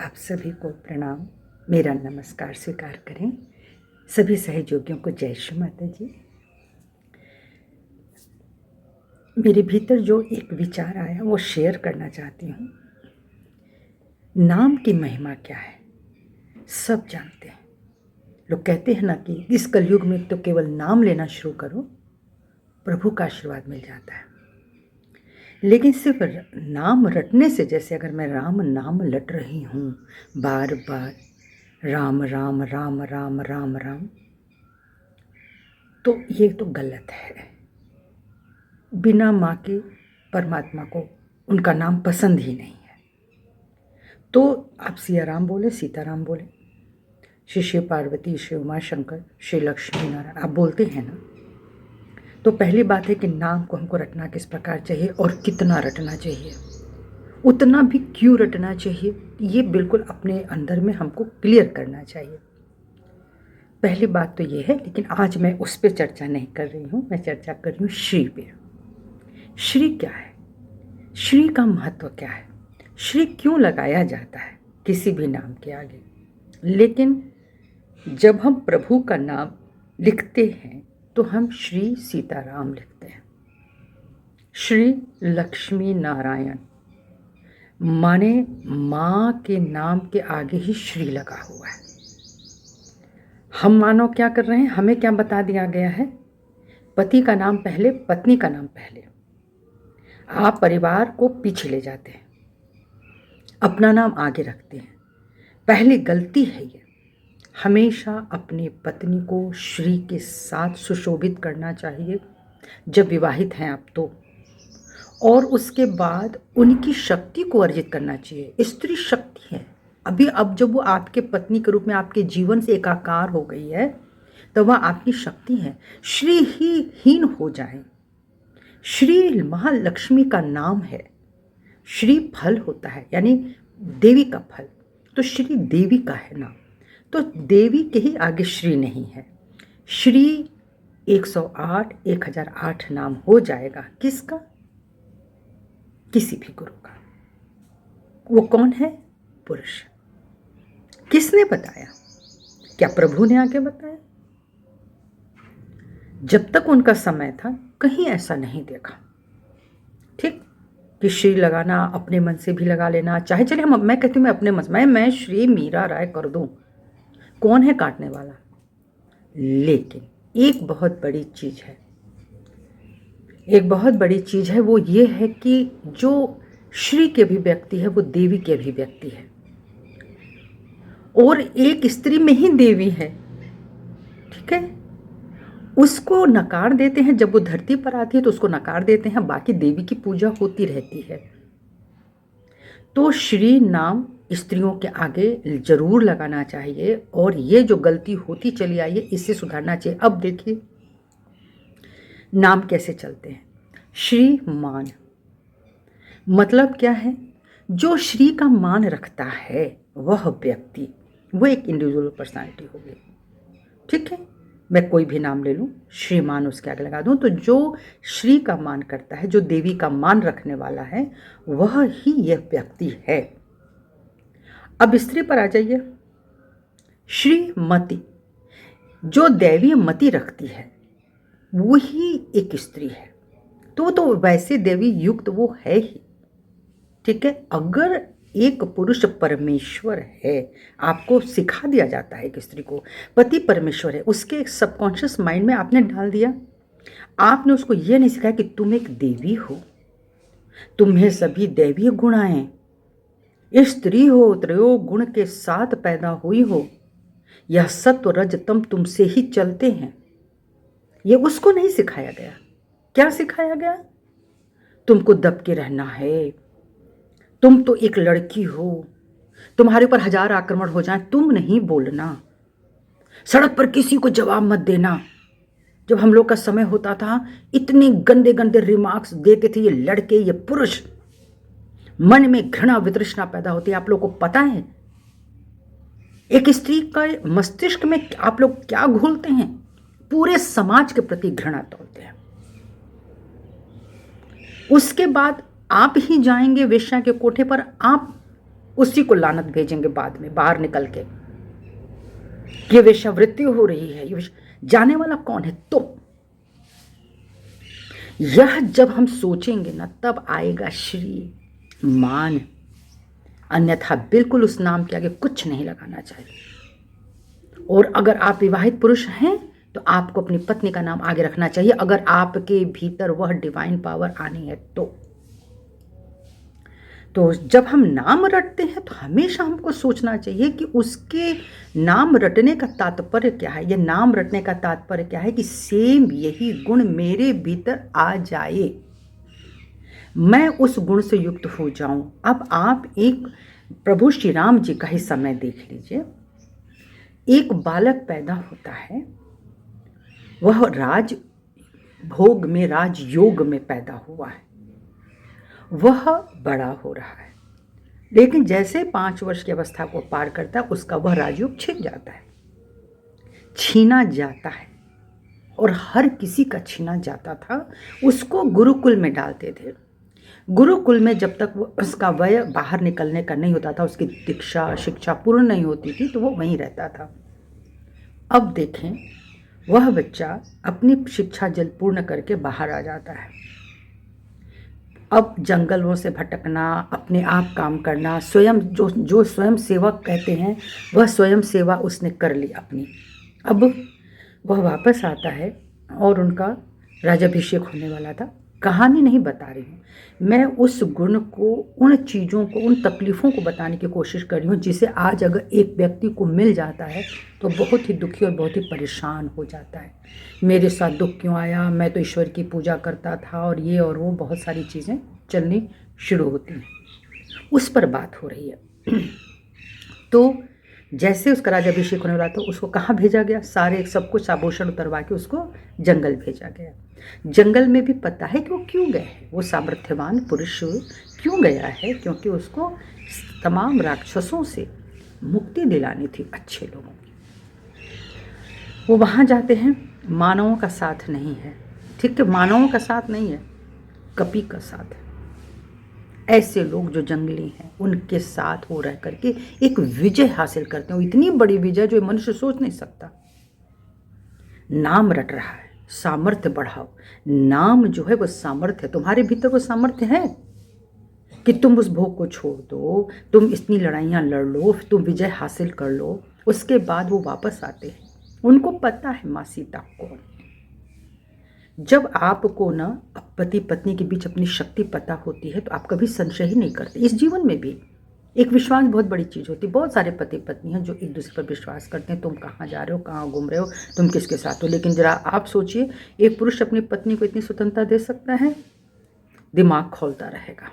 आप सभी को प्रणाम। मेरा नमस्कार स्वीकार करें। सभी सहयोगियों को जय श्री माता जी। मेरे भीतर जो एक विचार आया वो शेयर करना चाहती हूँ। नाम की महिमा क्या है सब जानते हैं। लोग कहते हैं ना कि इस कलयुग में तो केवल नाम लेना शुरू करो, प्रभु का आशीर्वाद मिल जाता है। लेकिन सिर्फ नाम रटने से, जैसे अगर मैं राम नाम लट रही हूँ बार बार, राम राम राम राम राम राम, तो ये तो गलत है। बिना माँ के परमात्मा को उनका नाम पसंद ही नहीं है। तो आप सिया राम बोले, सीताराम बोले, श्री शिव पार्वती, श्री उमा शंकर, श्री लक्ष्मी नारायण आप बोलते हैं ना। तो पहली बात है कि नाम को हमको रटना किस प्रकार चाहिए और कितना रटना चाहिए, उतना भी क्यों रटना चाहिए, ये बिल्कुल अपने अंदर में हमको क्लियर करना चाहिए। पहली बात तो ये है, लेकिन आज मैं उस पर चर्चा नहीं कर रही हूँ। मैं चर्चा कर रही हूँ श्री पे। श्री क्या है, श्री का महत्व क्या है, श्री क्यों लगाया जाता है किसी भी नाम के आगे। लेकिन जब हम प्रभु का नाम लिखते हैं तो हम श्री सीताराम लिखते हैं, श्री लक्ष्मी नारायण, माने माँ के नाम के आगे ही श्री लगा हुआ है। हम मानो क्या कर रहे हैं, हमें क्या बता दिया गया है, पति का नाम पहले, पत्नी का नाम पहले। आप परिवार को पीछे ले जाते हैं, अपना नाम आगे रखते हैं। पहली गलती है ये। हमेशा अपनी पत्नी को श्री के साथ सुशोभित करना चाहिए जब विवाहित हैं आप तो, और उसके बाद उनकी शक्ति को अर्जित करना चाहिए। स्त्री शक्ति है। अब जब वो आपके पत्नी के रूप में आपके जीवन से एकाकार हो गई है तो वह आपकी शक्ति है। श्री ही हीन हो जाए। श्री महालक्ष्मी का नाम है। श्री फल होता है, यानी देवी का फल, तो श्री देवी का है नाम। तो देवी के ही आगे श्री नहीं है। श्री 108 1008 नाम हो जाएगा। किसका? किसी भी गुरु का। वो कौन है? पुरुष। किसने बताया? क्या प्रभु ने आके बताया? जब तक उनका समय था कहीं ऐसा नहीं देखा। ठीक कि श्री लगाना अपने मन से भी लगा लेना, चाहे चले मैं कहती हूँ मैं अपने मन से मैं श्री मीरा राय कर दूं, कौन है काटने वाला। लेकिन एक बहुत बड़ी चीज है, एक बहुत बड़ी चीज है, वो ये है कि जो श्री के अभिव्यक्ति है वो देवी की अभिव्यक्ति है, और एक स्त्री में ही देवी है। ठीक है, उसको नकार देते हैं। जब वो धरती पर आती है तो उसको नकार देते हैं, बाकी देवी की पूजा होती रहती है। तो श्री नाम स्त्रियों के आगे जरूर लगाना चाहिए, और ये जो गलती होती चली आई है इससे सुधारना चाहिए। अब देखिए नाम कैसे चलते हैं। श्री मान मतलब क्या है? जो श्री का मान रखता है वह व्यक्ति, वो एक इंडिविजुअल पर्सनालिटी हो गई। ठीक है, मैं कोई भी नाम ले लूं, श्रीमान उसके आगे लगा दूं, तो जो श्री का मान करता है, जो देवी का मान रखने वाला है, वह ही यह व्यक्ति है। अब स्त्री पर आ जाइए। श्रीमती, जो दैवीय मति रखती है वही एक स्त्री है। तो वैसे देवी युक्त वो है ही। ठीक है, अगर एक पुरुष परमेश्वर है, आपको सिखा दिया जाता है कि स्त्री को पति परमेश्वर है, उसके सबकॉन्शियस माइंड में आपने डाल दिया। आपने उसको यह नहीं सिखाया कि तुम एक देवी हो, तुम्हें सभी दैवीय गुण आए, स्त्री हो, त्रयो गुण के साथ पैदा हुई हो, यह सत्व रज तम तुमसे ही चलते हैं। यह उसको नहीं सिखाया गया। क्या सिखाया गया? तुमको दब के रहना है, तुम तो एक लड़की हो, तुम्हारे ऊपर 1000 आक्रमण हो जाए तुम नहीं बोलना, सड़क पर किसी को जवाब मत देना। जब हम लोग का समय होता था इतने गंदे गंदे रिमार्क्स देते थे ये लड़के, ये पुरुष, मन में घृणा वितृष्णा पैदा होती है। आप लोग को पता है एक स्त्री का मस्तिष्क में आप लोग क्या घोलते हैं? पूरे समाज के प्रति घृणा तोड़ते हैं। उसके बाद आप ही जाएंगे वेश्या के कोठे पर, आप उसी को लानत भेजेंगे बाद में बाहर निकल के। ये वेश्यावृत्ति हो रही है, ये जाने वाला कौन है? तुम। यह जब हम सोचेंगे ना, तब आएगा श्री मान। अन्यथा बिल्कुल उस नाम के आगे कुछ नहीं लगाना चाहिए। और अगर आप विवाहित पुरुष हैं तो आपको अपनी पत्नी का नाम आगे रखना चाहिए, अगर आपके भीतर वह डिवाइन पावर आनी है तो जब हम नाम रटते हैं तो हमेशा हमको सोचना चाहिए कि उसके नाम रटने का तात्पर्य क्या है। ये नाम रटने का तात्पर्य क्या है कि सेम यही गुण मेरे भीतर आ जाए, मैं उस गुण से युक्त हो जाऊं। अब आप एक प्रभु श्री राम जी का ही समय देख लीजिए। एक बालक पैदा होता है, वह राज भोग में, राजयोग में पैदा हुआ है, वह बड़ा हो रहा है, लेकिन जैसे 5 वर्ष की अवस्था को पार करता है उसका वह राजयोग छिन जाता है, छीना जाता है। और हर किसी का छीना जाता था। उसको गुरुकुल में डालते थे। गुरुकुल में जब तक वो उसका वय बाहर निकलने का नहीं होता था, उसकी दीक्षा शिक्षा पूर्ण नहीं होती थी, तो वो वहीं रहता था। अब देखें, वह बच्चा अपनी शिक्षा जल पूर्ण करके बाहर आ जाता है। अब जंगलों से भटकना, अपने आप काम करना, स्वयं जो स्वयं सेवक कहते हैं, वह स्वयं सेवा उसने कर ली अपनी। अब वह वापस आता है और उनका राज्याभिषेक होने वाला था। कहानी नहीं बता रही हूँ मैं, उस गुण को, उन चीज़ों को, उन तकलीफ़ों को बताने की कोशिश कर रही हूँ जिसे आज अगर एक व्यक्ति को मिल जाता है तो बहुत ही दुखी और बहुत ही परेशान हो जाता है। मेरे साथ दुख क्यों आया, मैं तो ईश्वर की पूजा करता था, और ये और वो बहुत सारी चीज़ें चलनी शुरू होती हैं। उस पर बात हो रही है। तो जैसे उसका राज्याभिषेक होने वाला था, उसको कहाँ भेजा गया? सारे सब कुछ आभूषण उतरवा के उसको जंगल भेजा गया। जंगल में भी पता है कि वो क्यों गए हैं। वो सामर्थ्यवान पुरुष क्यों गया है? क्योंकि उसको तमाम राक्षसों से मुक्ति दिलानी थी, अच्छे लोगों की। वो वहाँ जाते हैं, मानवों का साथ नहीं है। ठीक है, मानवों का साथ नहीं है, कपि का साथ है। ऐसे लोग जो जंगली हैं, उनके साथ हो रह करके एक विजय हासिल करते हैं। इतनी बड़ी विजय जो मनुष्य सोच नहीं सकता। नाम रट रहा है, सामर्थ्य बढ़ाओ। नाम जो है वो सामर्थ्य है, तुम्हारे भीतर वो सामर्थ्य है कि तुम उस भोग को छोड़ दो, तुम इतनी लड़ाइयाँ लड़ लो, तुम विजय हासिल कर लो। उसके बाद वो वापस आते हैं। उनको पता है माँ सीता कौन। जब आपको ना पति पत्नी के बीच अपनी शक्ति पता होती है तो आप कभी संशय ही नहीं करते। इस जीवन में भी एक विश्वास बहुत बड़ी चीज़ होती है। बहुत सारे पति पत्नी हैं जो एक दूसरे पर विश्वास करते हैं, तुम कहाँ जा रहे हो, कहाँ घूम रहे हो, तुम किसके साथ हो। लेकिन जरा आप सोचिए, एक पुरुष अपनी पत्नी को इतनी स्वतंत्रता दे सकता है? दिमाग खोलता रहेगा।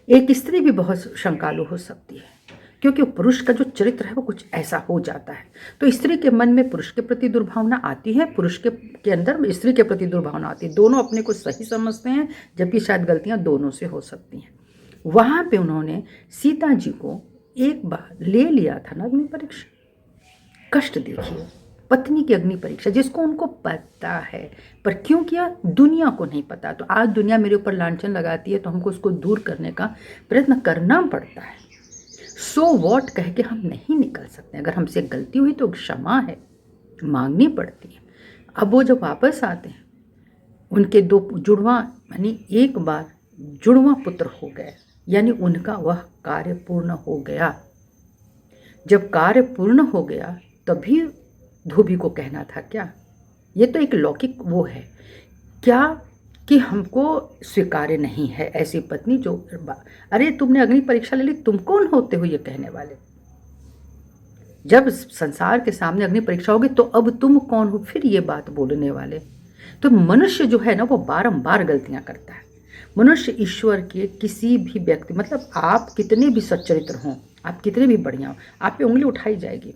एक स्त्री भी बहुत शंकालु हो सकती है, क्योंकि पुरुष का जो चरित्र है वो कुछ ऐसा हो जाता है। तो स्त्री के मन में पुरुष के प्रति दुर्भावना आती है, पुरुष के अंदर स्त्री के प्रति दुर्भावना आती है। दोनों अपने को सही समझते हैं, जबकि शायद गलतियां दोनों से हो सकती हैं। वहाँ पे उन्होंने सीता जी को एक बार ले लिया था ना अग्नि परीक्षा। कष्ट देखिए, पत्नी की अग्नि परीक्षा, जिसको उनको पता है, पर क्यों किया? दुनिया को नहीं पता। तो आज दुनिया मेरे ऊपर लांछन लगाती है तो हमको उसको दूर करने का प्रयत्न करना पड़ता है। सो वॉट कह के हम नहीं निकल सकते। अगर हमसे गलती हुई तो क्षमा है, मांगनी पड़ती है। अब वो जब वापस आते हैं, उनके 2 जुड़वा, यानी एक बार जुड़वा पुत्र हो गए, यानी उनका वह कार्य पूर्ण हो गया। जब कार्य पूर्ण हो गया तभी धोबी को कहना था क्या? ये तो एक लौकिक वो है क्या कि हमको स्वीकार्य नहीं है ऐसी पत्नी जो, अरे तुमने अग्नि परीक्षा ले ली, तुम कौन होते हो ये कहने वाले? जब संसार के सामने अग्नि परीक्षा होगी तो अब तुम कौन हो फिर ये बात बोलने वाले? तो मनुष्य जो है ना वो बारंबार गलतियां करता है। मनुष्य ईश्वर के किसी भी व्यक्ति, मतलब आप कितने भी सच्चरित्र हों, आप कितने भी बढ़िया हो, आप पे उंगली उठाई जाएगी।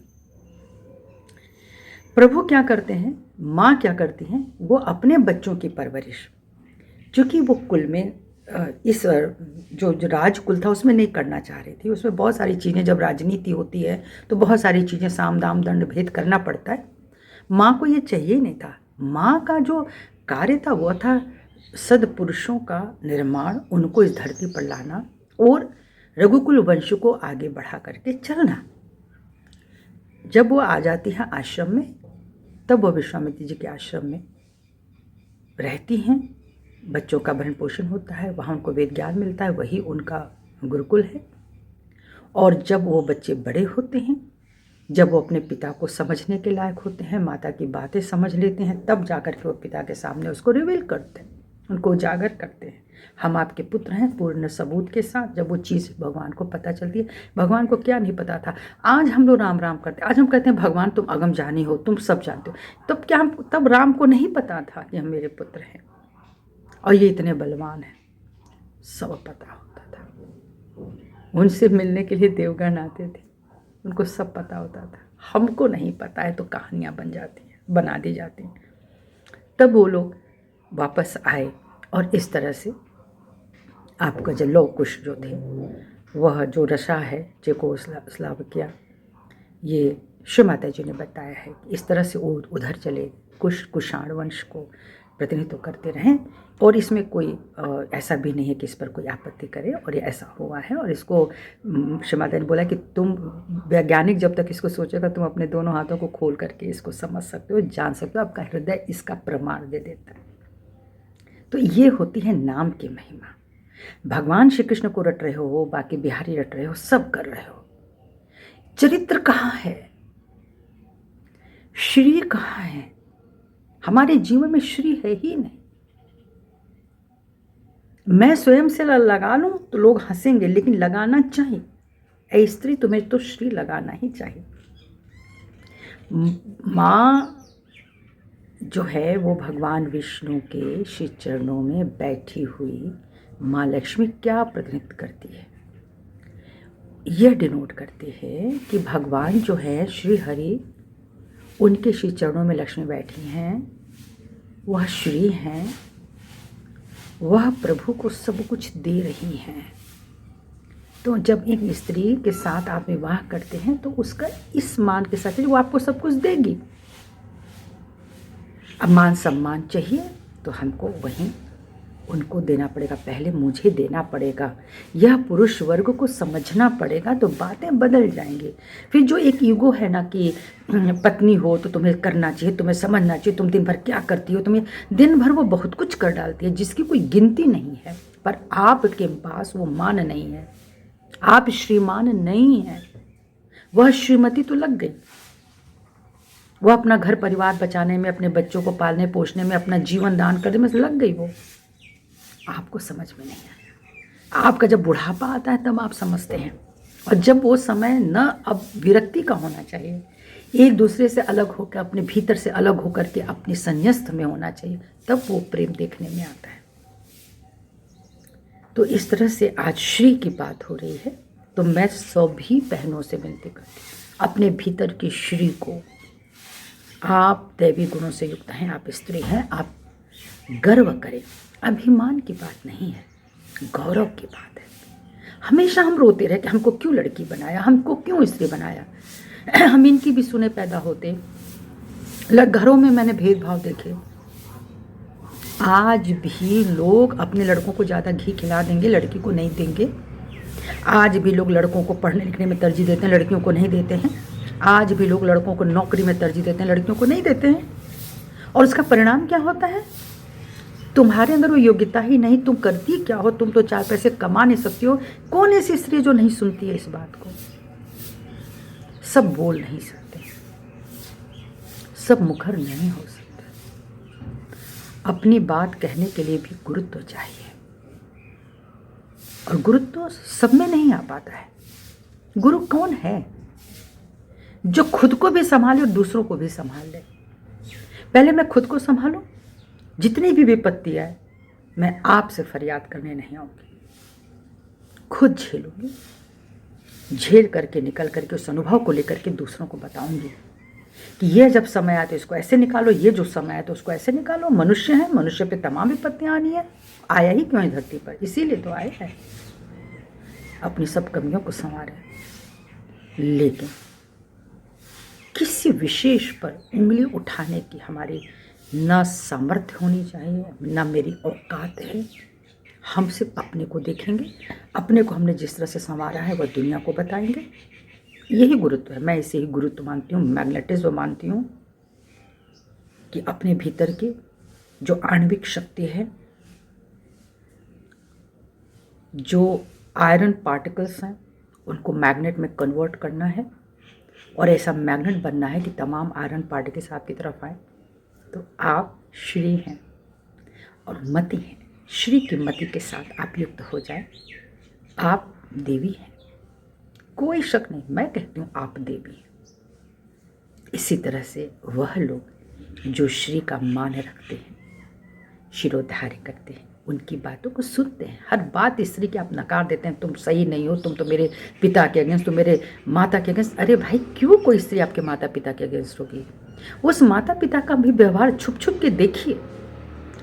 प्रभु क्या करते हैं, माँ क्या करती हैं, वो अपने बच्चों की परवरिश, क्योंकि वो कुल में इस जो राजकुल था उसमें नहीं करना चाह रही थी। उसमें बहुत सारी चीज़ें, जब राजनीति होती है तो बहुत सारी चीज़ें साम दाम दंड भेद करना पड़ता है। माँ को ये चाहिए नहीं था। माँ का जो कार्य था वो था सदपुरुषों का निर्माण, उनको इस धरती पर लाना और रघुकुल वंश को आगे बढ़ा करके चलना। जब वो आ जाती है आश्रम में, तब वो विश्वामित्र जी के आश्रम में रहती हैं। बच्चों का भरण पोषण होता है, वहाँ उनको वेद ज्ञान मिलता है, वही उनका गुरुकुल है। और जब वो बच्चे बड़े होते हैं, जब वो अपने पिता को समझने के लायक होते हैं, माता की बातें समझ लेते हैं, तब जाकर के वो पिता के सामने उसको रिवील करते हैं, उनको उजागर करते हैं, हम आपके पुत्र हैं, पूर्ण सबूत के साथ। जब वो चीज़ भगवान को पता चलती है, भगवान को क्या नहीं पता था। आज हम लोग राम राम करते हैं, आज हम कहते हैं भगवान तुम अगम जानी हो, तुम सब जानते हो। तब राम को नहीं पता था कि हम मेरे पुत्र हैं और ये इतने बलवान हैं, सब पता होता था। उनसे मिलने के लिए देवगण आते थे, उनको सब पता होता था। हमको नहीं पता है तो कहानियाँ बना दी जाती हैं। तब वो लोग वापस आए और इस तरह से आपका जो लौ कुश जो थे, वह जो रसा है जेको स्लावकिया, ये शिव माता जी ने बताया है कि इस तरह से वो उधर चले, कुषाण वंश को प्रतिनिधित्व करते रहें। और इसमें कोई ऐसा भी नहीं है कि इस पर कोई आपत्ति करे, और ये ऐसा हुआ है। और इसको शिव माता ने बोला कि तुम वैज्ञानिक जब तक इसको सोचेगा, तुम अपने दोनों हाथों को खोल करके इसको समझ सकते हो, जान सकते हो, आपका हृदय इसका प्रमाण दे देता है। तो ये होती है नाम की महिमा। भगवान श्री कृष्ण को रट रहे हो, बाकी बिहारी रट रहे हो, सब कर रहे हो, चरित्र कहाँ है, श्री कहाँ है? हमारे जीवन में श्री है ही नहीं। मैं स्वयं से लगा लूं तो लोग हंसेंगे, लेकिन लगाना चाहिए। ऐ स्त्री, तुम्हें तो श्री लगाना ही चाहिए। माँ जो है वो भगवान विष्णु के श्री चरणों में बैठी हुई माँ लक्ष्मी क्या प्रतिनिधित्व करती है? यह डिनोट करती है कि भगवान जो है श्री हरि, उनके श्री चरणों में लक्ष्मी बैठी हैं, वह श्री हैं, वह प्रभु को सब कुछ दे रही हैं। तो जब एक स्त्री के साथ आप विवाह करते हैं तो उसका इस मान के साथ वो आपको सब कुछ देगी। अब मान सम्मान चाहिए तो हमको वहीं उनको देना पड़ेगा, पहले मुझे देना पड़ेगा। यह पुरुष वर्ग को समझना पड़ेगा, तो बातें बदल जाएंगी। फिर जो एक ईगो है ना कि पत्नी हो तो तुम्हें करना चाहिए, तुम्हें समझना चाहिए, तुम दिन भर क्या करती हो, तुम्हें दिन भर वो बहुत कुछ कर डालती है जिसकी कोई गिनती नहीं है, पर आपके पास वो मान नहीं है, आप श्रीमान नहीं हैं। वह श्रीमती तो लग गई, वह अपना घर परिवार बचाने में, अपने बच्चों को पालने पोषने में, अपना जीवन दान करने में लग गई। वो आपको समझ में नहीं आया। आपका जब बुढ़ापा आता है तब आप समझते हैं, और जब वो समय न अब विरक्ति का होना चाहिए, एक दूसरे से अलग होकर, अपने भीतर से अलग होकर के अपने संन्यस्त में होना चाहिए, तब वो प्रेम देखने में आता है। तो इस तरह से आज श्री की बात हो रही है, तो मैं सभी बहनों से विनती करती हूँ, अपने भीतर की श्री को, आप दैवी गुणों से युक्त हैं, आप स्त्री हैं, आप गर्व करें। अभिमान की बात नहीं है, गौरव की बात है। हमेशा हम रोते रहे कि हमको क्यों लड़की बनाया, हमको क्यों स्त्री बनाया। हम इनकी भी सुने पैदा होते। घरों में मैंने भेदभाव देखे। आज भी लोग अपने लड़कों को ज़्यादा घी खिला देंगे, लड़की को नहीं देंगे। आज भी लोग लड़कों को पढ़ने लिखने में तरजीह देते हैं, लड़कियों को नहीं देते हैं। आज भी लोग लड़कों को नौकरी में तरजीह देते हैं, लड़कियों को नहीं देते हैं। और उसका परिणाम क्या होता है? तुम्हारे अंदर वो योग्यता ही नहीं, तुम करती क्या हो, तुम तो 4 पैसे कमा नहीं सकती हो। कौन ऐसी स्त्री जो नहीं सुनती है इस बात को? सब बोल नहीं सकते, सब मुखर नहीं हो सकते। अपनी बात कहने के लिए भी गुरुत्व चाहिए, और गुरुत्व सब में नहीं आ पाता है। गुरु कौन है? जो खुद को भी संभाले और दूसरों को भी संभाल ले। पहले मैं खुद को संभालूं, जितनी भी विपत्ति आए मैं आपसे फरियाद करने नहीं आऊँगी, खुद झेलूंगी, झेल करके निकल करके उस अनुभव को लेकर के दूसरों को बताऊंगी कि ये जब समय आए तो इसको ऐसे निकालो, ये जो समय आए तो उसको ऐसे निकालो। मनुष्य है, मनुष्य पे तमाम विपत्तियाँ आनी है, आया ही क्यों है धरती पर, इसीलिए तो आया है, अपनी सब कमियों को संवारे। लेकिन किसी विशेष पर उंगली उठाने की हमारी न सामर्थ्य होनी चाहिए, न मेरी औकात है। हम सिर्फ अपने को देखेंगे, अपने को हमने जिस तरह से संवारा है वह दुनिया को बताएंगे। यही गुरुत्व है। मैं इसे ही गुरुत्व मानती हूँ, मैग्नेटिज्म मानती हूँ कि अपने भीतर की जो आणविक शक्ति है, जो आयरन पार्टिकल्स हैं, उनको मैग्नेट में कन्वर्ट करना है और ऐसा मैग्नेट बनना है कि तमाम आयरन पार्टिकल्स आपकी तरफ आए। तो आप श्री हैं और मति हैं। श्री की मति के साथ आप युक्त हो जाए, आप देवी हैं, कोई शक नहीं। मैं कहती हूँ आप देवी हैं। इसी तरह से वह लोग जो श्री का मान रखते हैं, शिरोधार्य करते हैं, उनकी बातों को सुनते हैं। हर बात स्त्री की आप नकार देते हैं, तुम सही नहीं हो, तुम तो मेरे पिता के अगेंस्ट, तुम मेरे माता के अगेंस्ट। अरे भाई, क्यों कोई स्त्री आपके माता पिता के अगेंस्ट होगी? उस माता पिता का भी व्यवहार छुप छुप के देखिए,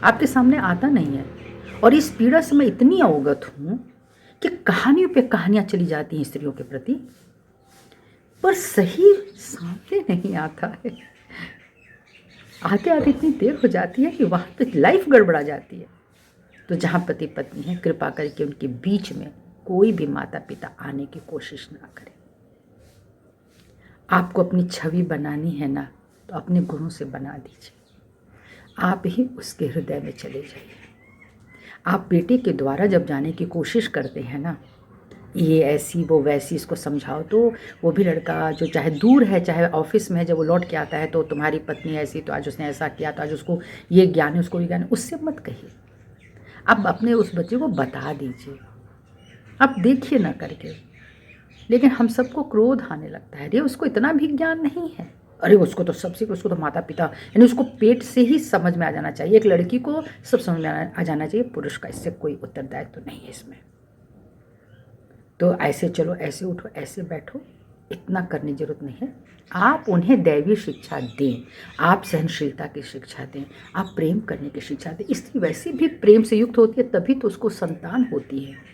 आपके सामने आता नहीं है। और इस पीड़ा से मैं इतनी अवगत हूँ कि कहानियों पे कहानियाँ चली जाती हैं स्त्रियों के प्रति, पर सही सामने नहीं आता है। आते आते इतनी देर हो जाती है कि वहाँ पे लाइफ गड़बड़ा जाती है। तो जहाँ पति पत्नी है, कृपा करके उनके बीच में कोई भी माता पिता आने की कोशिश ना करे। आपको अपनी छवि बनानी है ना, तो अपने गुणों से बना दीजिए। आप ही उसके हृदय में चले जाइए। आप बेटे के द्वारा जब जाने की कोशिश करते हैं ना, ये ऐसी वो वैसी, इसको समझाओ, तो वो भी लड़का जो चाहे दूर है, चाहे ऑफिस में है, जब वो लौट के आता है तो तुम्हारी पत्नी ऐसी, तो आज उसने ऐसा किया, तो आज उसको ये ज्ञान है, उसको ये ज्ञान है, उससे मत कहिए। आप अपने उस बच्चे को बता दीजिए, आप देखिए ना करके। लेकिन हम सबको क्रोध आने लगता है, अरे उसको इतना भी ज्ञान नहीं है, अरे उसको तो सबसे, उसको तो माता पिता, यानी उसको पेट से ही समझ में आ जाना चाहिए। एक लड़की को सब समझ में आ जाना चाहिए, पुरुष का इससे कोई उत्तरदायित्व तो नहीं है इसमें। तो ऐसे चलो, ऐसे उठो, ऐसे बैठो, इतना करने की जरूरत नहीं है। आप उन्हें दैवीय शिक्षा दें, आप सहनशीलता की शिक्षा दें, आप प्रेम करने की शिक्षा दें। स्त्री वैसे भी प्रेम से युक्त होती है, तभी तो उसको संतान होती है।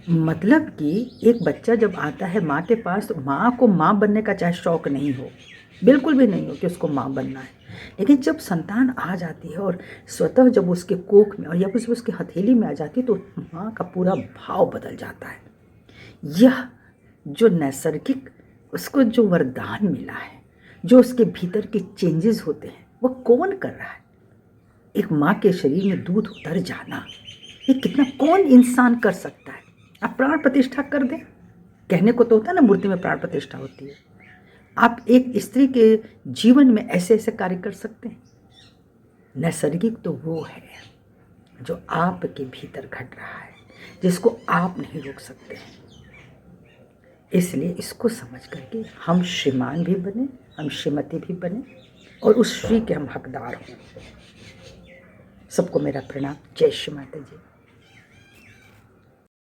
मतलब कि एक बच्चा जब आता है माँ के पास, तो माँ को माँ बनने का चाहे शौक नहीं हो, बिल्कुल भी नहीं हो कि उसको माँ बनना है, लेकिन जब संतान आ जाती है और स्वतः जब उसके कोख में और या फिर उसके हथेली में आ जाती है, तो माँ का पूरा भाव बदल जाता है। यह जो नैसर्गिक उसको जो वरदान मिला है, जो उसके भीतर के चेंजेस होते हैं, वो कौन कर रहा है? एक माँ के शरीर में दूध उतर जाना, ये कितना कौन इंसान कर सकता है? आप प्राण प्रतिष्ठा कर दें, कहने को तो होता है ना, मूर्ति में प्राण प्रतिष्ठा होती है। आप एक स्त्री के जीवन में ऐसे ऐसे कार्य कर सकते हैं। नैसर्गिक तो वो है जो आपके भीतर घट रहा है, जिसको आप नहीं रोक सकते हैं। इसलिए इसको समझ करके हम श्रीमान भी बने, हम श्रीमती भी बने और उस श्री के हम हकदार हों। सबको मेरा प्रणाम। जय श्री माता जी।